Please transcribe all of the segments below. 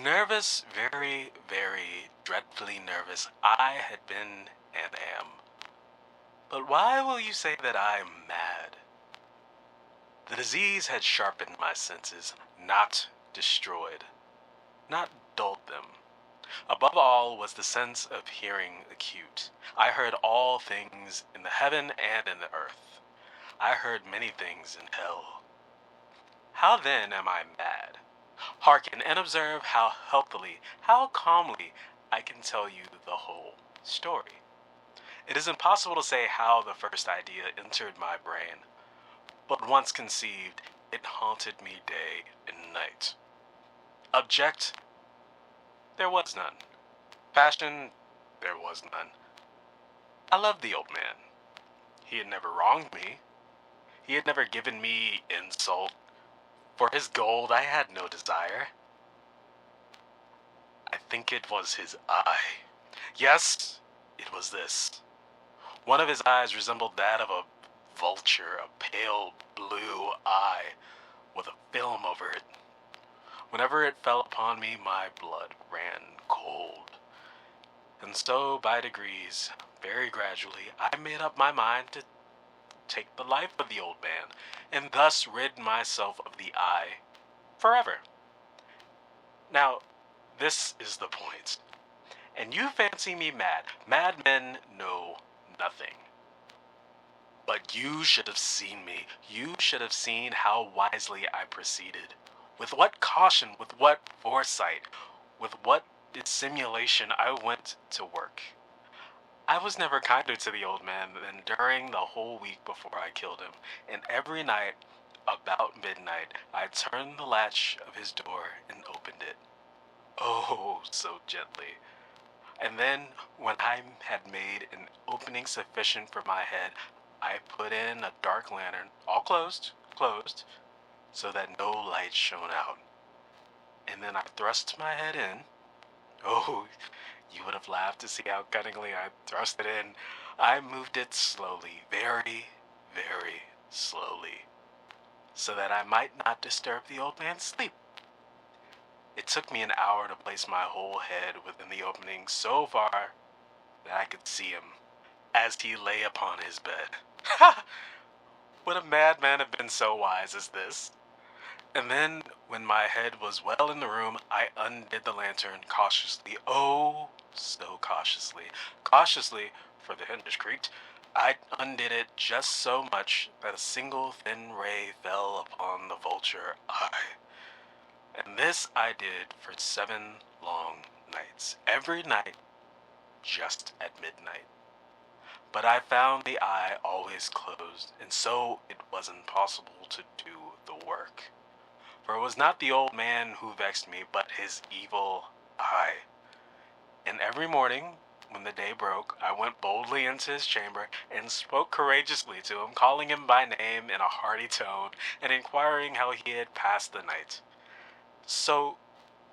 Nervous, very, very dreadfully nervous I had been and am. But why will you say that I am mad? The disease had sharpened my senses, not destroyed, not dulled them. Above all was the sense of hearing acute. I heard all things in the heaven and in the earth. I heard many things in hell. How then am I mad? Hearken and observe how healthily, how calmly I can tell you the whole story. It is impossible to say how the first idea entered my brain, but once conceived, it haunted me day and night. Object, there was none. Passion, there was none. I loved the old man. He had never wronged me. He had never given me insult. For his gold I had no desire. I think it was his eye. Yes, it was this. One of his eyes resembled that of a vulture, a pale blue eye with a film over it. Whenever it fell upon me, my blood ran cold. And so, by degrees, very gradually, I made up my mind to take the life of the old man, and thus rid myself of the eye forever. Now, this is the point. And you fancy me mad. Madmen know nothing. But you should have seen me. You should have seen how wisely I proceeded. With what caution, with what foresight, with what dissimulation I went to work. I was never kinder to the old man than during the whole week before I killed him, and every night, about midnight, I turned the latch of his door and opened it. Oh, so gently. And then, when I had made an opening sufficient for my head, I put in a dark lantern, all closed, so that no light shone out. And then I thrust my head in. Oh, you would have laughed to see how cunningly I thrust it in. I moved it slowly, very, very slowly, so that I might not disturb the old man's sleep. It took me an hour to place my whole head within the opening so far that I could see him as he lay upon his bed. Ha! Would a madman have been so wise as this? And then, when my head was well in the room, I undid the lantern cautiously. Oh, so cautiously. Cautiously, for the hinges creaked. I undid it just so much that a single thin ray fell upon the vulture eye. And this I did for 7 long nights, every night, just at midnight. But I found the eye always closed, and so it was impossible to do the work. For it was not the old man who vexed me, but his evil eye. And every morning, when the day broke, I went boldly into his chamber and spoke courageously to him, calling him by name in a hearty tone, and inquiring how he had passed the night. So,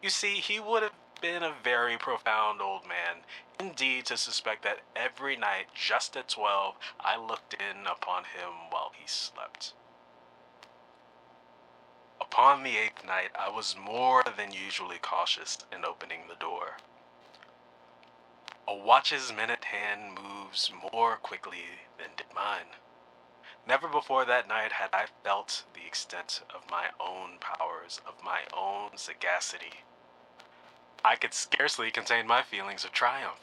you see, he would have been a very profound old man, indeed, to suspect that every night, just at 12, I looked in upon him while he slept. Upon the 8th night, I was more than usually cautious in opening the door. A watch's minute hand moves more quickly than did mine. Never before that night had I felt the extent of my own powers, of my own sagacity. I could scarcely contain my feelings of triumph.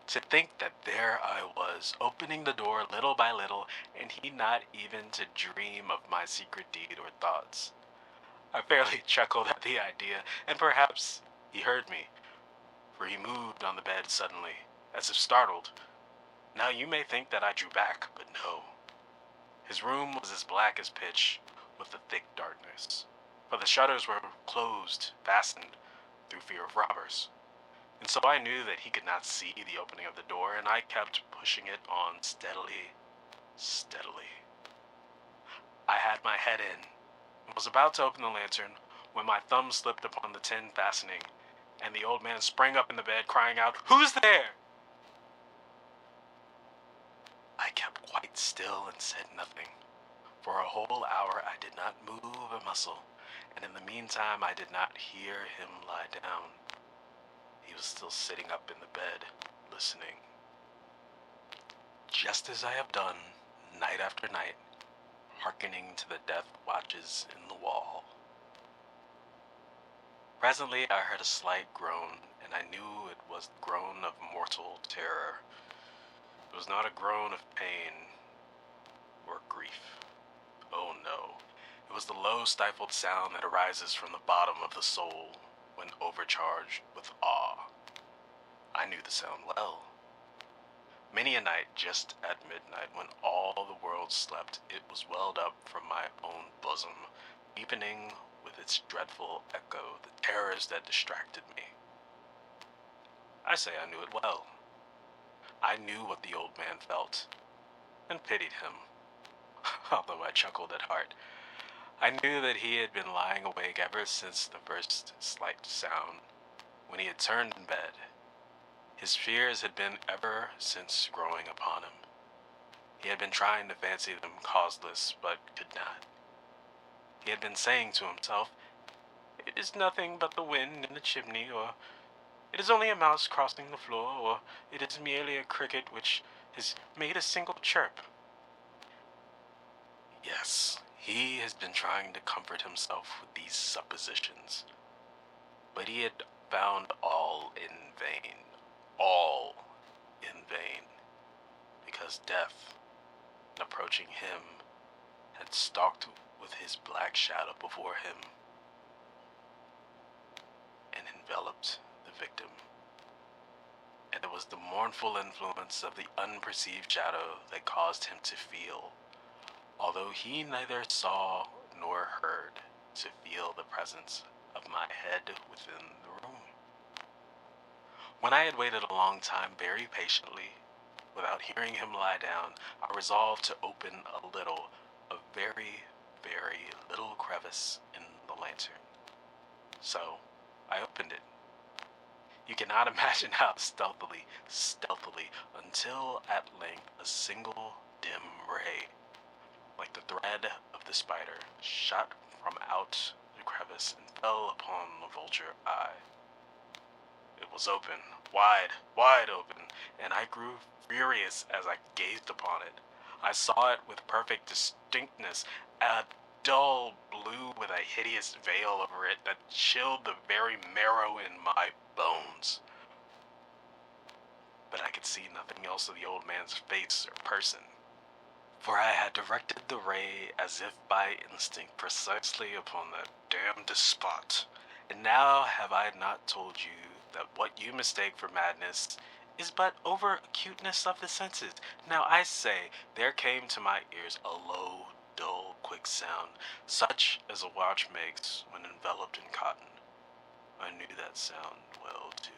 To think that there I was, opening the door little by little, and he not even to dream of my secret deed or thoughts. I fairly chuckled at the idea, and perhaps he heard me, for he moved on the bed suddenly, as if startled. Now you may think that I drew back, but no. His room was as black as pitch, with a thick darkness, for the shutters were closed, fastened, through fear of robbers. And so I knew that he could not see the opening of the door, and I kept pushing it on steadily, steadily. I had my head in, and was about to open the lantern, when my thumb slipped upon the tin fastening, and the old man sprang up in the bed, crying out, "Who's there?" I kept quite still and said nothing. For a whole hour I did not move a muscle, and in the meantime I did not hear him lie down. He was still sitting up in the bed, listening. Just as I have done, night after night, hearkening to the death watches in the wall. Presently I heard a slight groan, and I knew it was the groan of mortal terror. It was not a groan of pain or grief. Oh no, it was the low stifled sound that arises from the bottom of the soul when overcharged with awe. I knew the sound well. Many a night just at midnight when all the world slept, it was welled up from my own bosom, deepening with its dreadful echo the terrors that distracted me. I say I knew it well. I knew what the old man felt, and pitied him, although I chuckled at heart. I knew that he had been lying awake ever since the first slight sound, when he had turned in bed. His fears had been ever since growing upon him. He had been trying to fancy them causeless, but could not. He had been saying to himself, "It is nothing but the wind in the chimney," or "It is only a mouse crossing the floor," or "It is merely a cricket which has made a single chirp." Yes, he has been trying to comfort himself with these suppositions, but he had found all in vain. All in vain, because death, approaching him, had stalked with his black shadow before him and enveloped the victim. And it was the mournful influence of the unperceived shadow that caused him to feel, although he neither saw nor heard, to feel the presence of my head within the room. When I had waited a long time very patiently, without hearing him lie down, I resolved to open a very, very little crevice in the lantern. So, I opened it. You cannot imagine how stealthily, until at length a single dim ray, like the thread of the spider, shot from out the crevice and fell upon the vulture eye. It was open, wide, wide open, and I grew furious as I gazed upon it. I saw it with perfect distinctness, a dull blue with a hideous veil over it that chilled the very marrow in my bones. But I could see nothing else of the old man's face or person, for I had directed the ray as if by instinct precisely upon that damned spot. And now have I not told you that what you mistake for madness is but over-acuteness of the senses? Now I say, there came to my ears a low, dull, quick sound, such as a watch makes when enveloped in cotton. I knew that sound well, too.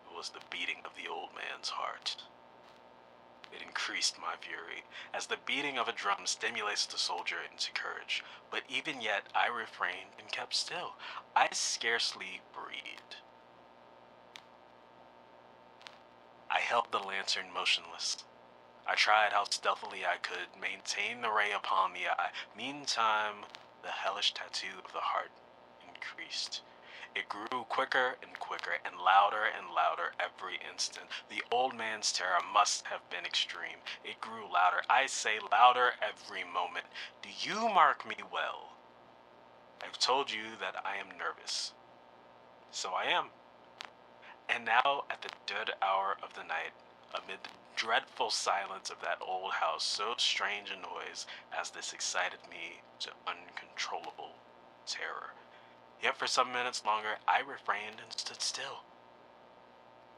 It was the beating of the old man's heart. It increased my fury, as the beating of a drum stimulates the soldier into courage. But even yet I refrained and kept still. I scarcely breathed. I held the lantern motionless. I tried how stealthily I could maintain the ray upon the eye. Meantime, the hellish tattoo of the heart increased. It grew quicker and quicker, and louder every instant. The old man's terror must have been extreme. It grew louder, I say louder every moment. Do you mark me well? I've told you that I am nervous. So I am. And now, at the dead hour of the night, amid the dreadful silence of that old house, so strange a noise as this excited me to uncontrollable terror. Yet for some minutes longer I refrained and stood still.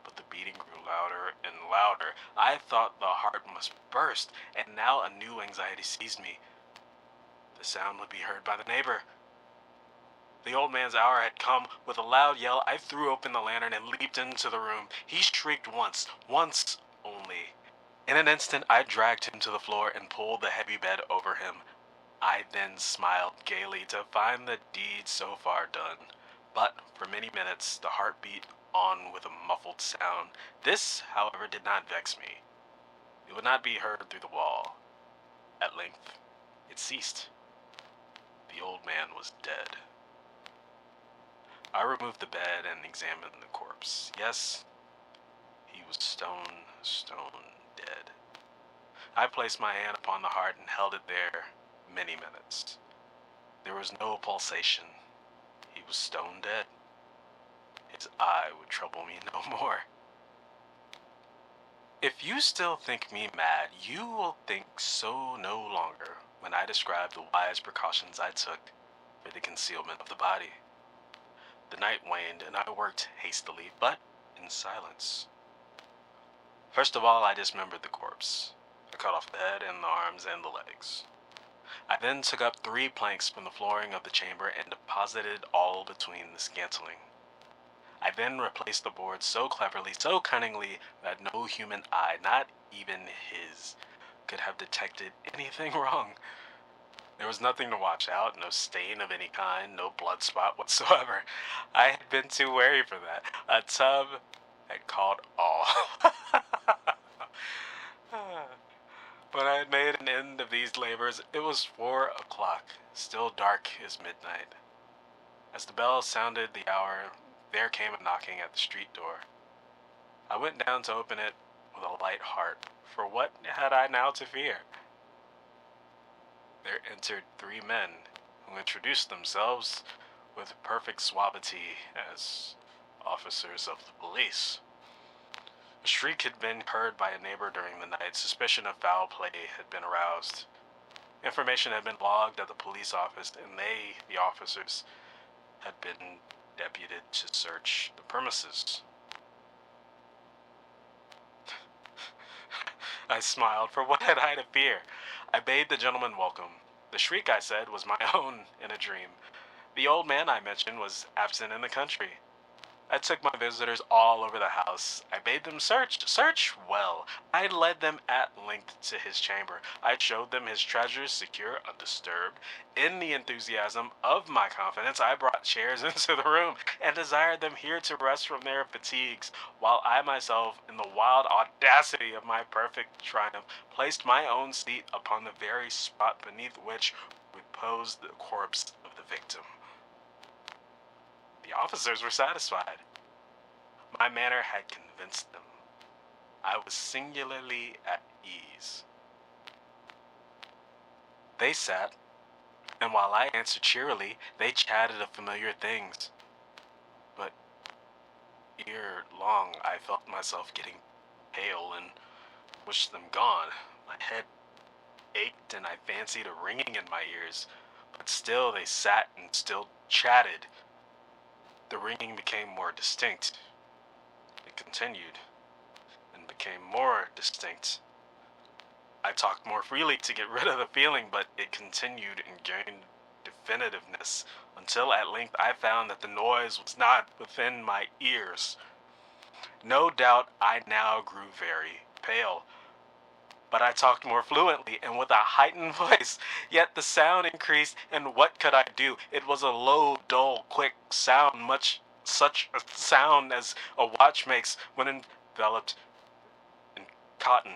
But the beating grew louder and louder. I thought the heart must burst, and now a new anxiety seized me. The sound would be heard by the neighbor. The old man's hour had come. With a loud yell, I threw open the lantern and leaped into the room. He shrieked once only. In an instant, I dragged him to the floor and pulled the heavy bed over him. I then smiled gaily to find the deed so far done. But for many minutes the heart beat on with a muffled sound. This, however, did not vex me. It would not be heard through the wall. At length it ceased. The old man was dead. I removed the bed and examined the corpse. Yes, he was stone dead. I placed my hand upon the heart and held it there many minutes. There was no pulsation. He was stone dead. His eye would trouble me no more. If you still think me mad, you will think so no longer when I describe the wise precautions I took for the concealment of the body. The night waned and I worked hastily, but in silence. First of all, I dismembered the corpse. I cut off the head and the arms and the legs. I then took up 3 planks from the flooring of the chamber and deposited all between the scantling. I then replaced the boards so cleverly, so cunningly, that no human eye, not even his, could have detected anything wrong. There was nothing to watch out, no stain of any kind, no blood spot whatsoever. I had been too wary for that. A tub had caught all. When I had made an end of these labors, it was 4 o'clock, still dark as midnight. As the bell sounded the hour, there came a knocking at the street door. I went down to open it with a light heart, for what had I now to fear? There entered 3 men, who introduced themselves with perfect suavity as officers of the police. A shriek had been heard by a neighbor during the night. Suspicion of foul play had been aroused. Information had been logged at the police office, and they, the officers, had been deputed to search the premises. I smiled, for what had I to fear? I bade the gentleman welcome. The shriek, I said, was my own in a dream. The old man I mentioned was absent in the country. I took my visitors all over the house. I bade them search well. I led them at length to his chamber. I showed them his treasures, secure, undisturbed. In the enthusiasm of my confidence, I brought chairs into the room and desired them here to rest from their fatigues, while I myself, in the wild audacity of my perfect triumph, placed my own seat upon the very spot beneath which reposed the corpse of the victim. The officers were satisfied. My manner had convinced them. I was singularly at ease. They sat, and while I answered cheerily, they chatted of familiar things. But ere long, I felt myself getting pale and wished them gone. My head ached, and I fancied a ringing in my ears. But still they sat and still chatted. The ringing became more distinct. It continued, and became more distinct. I talked more freely to get rid of the feeling, but it continued and gained definitiveness, until at length I found that the noise was not within my ears. No doubt I now grew very pale, but I talked more fluently and with a heightened voice. Yet the sound increased, and what could I do? It was a low, dull, quick sound, such a sound as a watch makes when enveloped in cotton.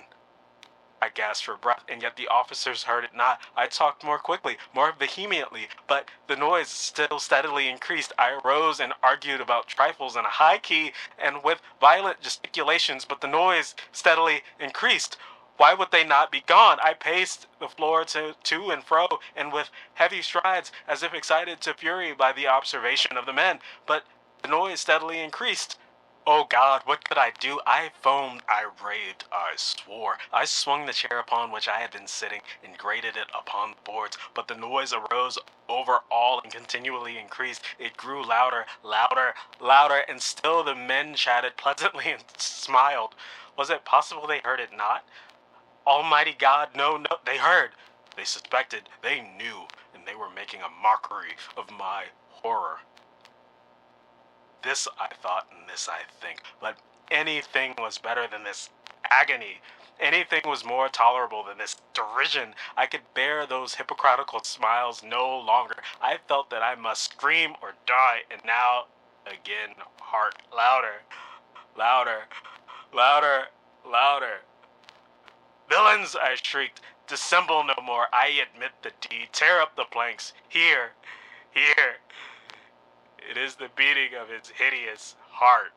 I gasped for breath, and yet the officers heard it not. I talked more quickly, more vehemently, but the noise still steadily increased. I arose and argued about trifles in a high key and with violent gesticulations, but the noise steadily increased. Why would they not be gone? I paced the floor to and fro, and with heavy strides, as if excited to fury by the observation of the men, but the noise steadily increased. Oh God, what could I do? I foamed, I raved, I swore. I swung the chair upon which I had been sitting and grated it upon the boards, but the noise arose over all and continually increased. It grew louder, louder, louder, and still the men chatted pleasantly and smiled. Was it possible they heard it not? Almighty God, no, they heard. They suspected, they knew, and they were making a mockery of my horror. This I thought, and this I think, but anything was better than this agony. Anything was more tolerable than this derision. I could bear those hypocritical smiles no longer. I felt that I must scream or die, and now again, heart, louder, louder, louder, louder. Villains, I shrieked, dissemble no more. I admit the deed. Tear up the planks. Here, here. It is the beating of its hideous heart.